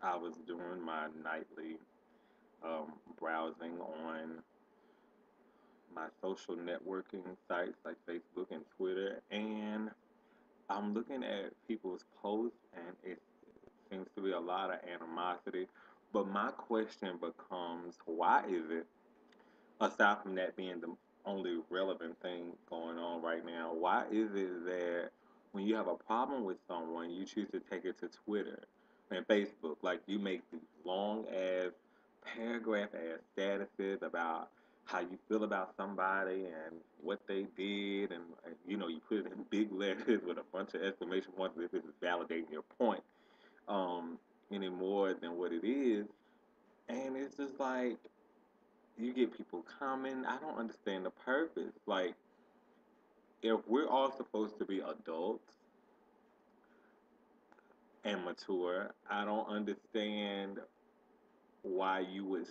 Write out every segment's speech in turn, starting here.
I was doing my nightly browsing on my social networking sites like Facebook and Twitter, and I'm looking at people's posts, and it seems to be a lot of animosity. But my question becomes, why is it, aside from that being the only relevant thing going on right now, why is it that when you have a problem with someone, you choose to take it to Twitter and Facebook? Like you make these long ass paragraph ass statuses about how you feel about somebody and what they did, and you put it in big letters with a bunch of exclamation points if this is validating your point um, any more than what it is. And it's just like you get people coming. I don't understand the purpose. Like, if we're all supposed to be adults and mature, I don't understand why you would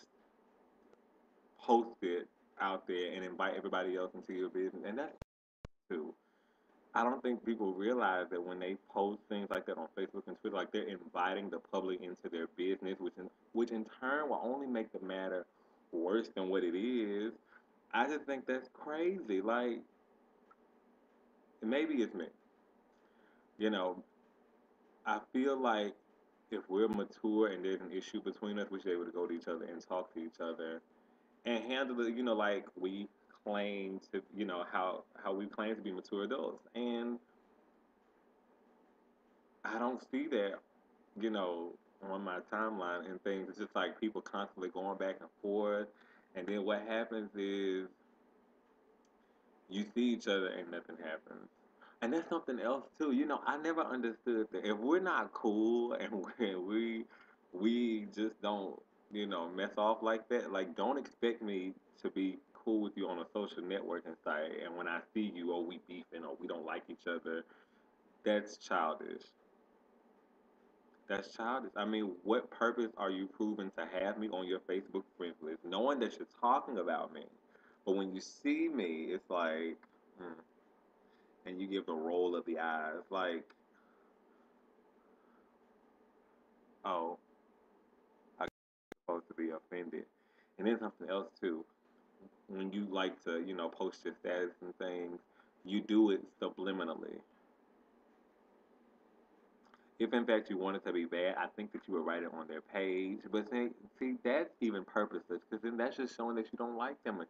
post it out there and invite everybody else into your business. And that's too. I don't think people realize that when they post things like that on Facebook and Twitter, like they're inviting the public into their business, which in turn will only make the matter worse than what it is. I just think that's crazy. Like, maybe it's me. You know, I feel like if we're mature and there's an issue between us, we should be able to go to each other and talk to each other and handle it, like we claim to, how we claim to be mature adults. And I don't see that, you know, on my timeline and things. It's just like people constantly going back and forth. And then what happens is you see each other and nothing happens. And that's something else too. I never understood that if we're not cool and we just don't, mess off like that, like don't expect me to be cool with you on a social networking site and when I see you or we beefing or we don't like each other, that's childish. That's childish. I mean, what purpose are you proving to have me on your Facebook friends list, knowing that you're talking about me? But when you see me, it's like, hmm, and you give the roll of the eyes, like, oh, I'm supposed to be offended. And then something else too. When you like to, post your status and things, you do it subliminally. If in fact you want it to be bad, I think that you would write it on their page. But see, that's even purposeless because then that's just showing that you don't like them. And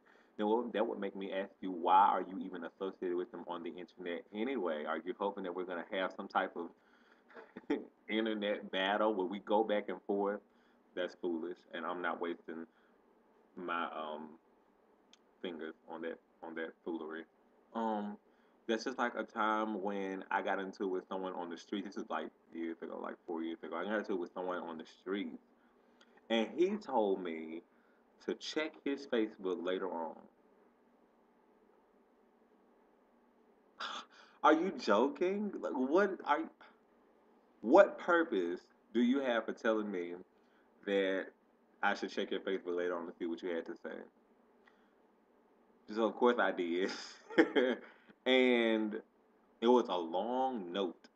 that would make me ask you, why are you even associated with them on the internet anyway? Are you hoping that we're going to have some type of internet battle where we go back and forth? That's foolish, and I'm not wasting my fingers on that foolery. Um, that's just like a time when I got into it with someone on the street. This is like years ago, like 4 years ago. I got into it with someone on the street, and he told me to check his Facebook later on. Are you joking? Like, what purpose do you have for telling me that I should check your Facebook later on to see what you had to say? So of course I did, and it was a long note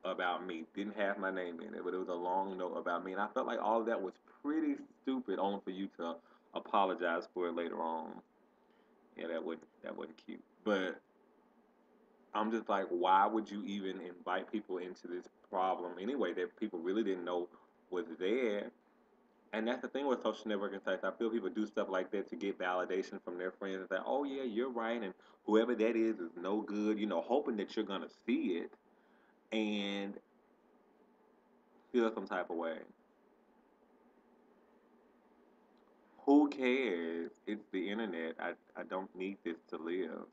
about me. Didn't have my name in it, but it was a long note about me, and I felt like all of that was pretty stupid, only for you to apologize for it later on. Yeah, that wasn't cute. But I'm just like, why would you even invite people into this problem anyway that people really didn't know was there? And that's the thing with social networking sites. I feel people do stuff like that to get validation from their friends and say, "Oh yeah, you're right," and whoever that is no good. Hoping that you're gonna see it and feel some type of way. Who cares? It's the internet. I don't need this to live.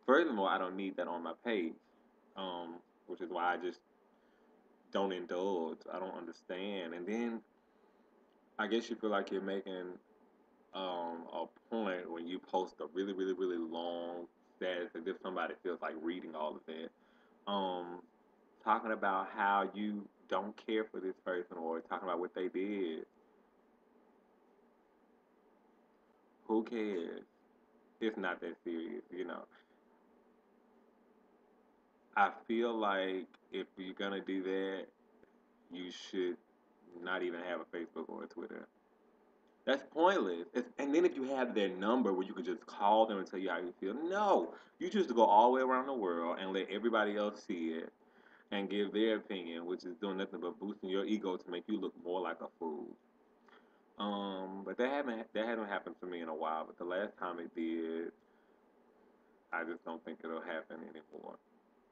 Furthermore, I don't need that on my page, which is why I just don't indulge. I don't understand. And then I guess you feel like you're making a point when you post a really, really, really long status as if somebody feels like reading all of that. Um, Talking about how you don't care for this person or talking about what they did. Who cares? It's not that serious. I feel like if you're gonna do that, you should not even have a Facebook or a Twitter. That's pointless. And then if you have their number where you could just call them and tell you how you feel, no, you choose to go all the way around the world and let everybody else see it and give their opinion, which is doing nothing but boosting your ego to make you look more like a fool. But that hasn't happened to me in a while. But the last time it did, I just don't think it'll happen anymore.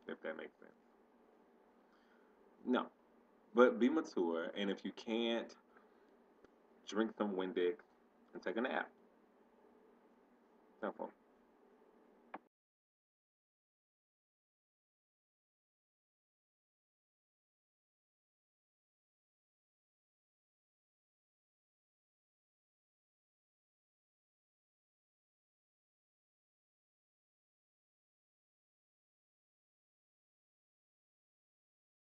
If that makes sense. No, but be mature, and if you can't, drink some Windex and take a nap. Simple.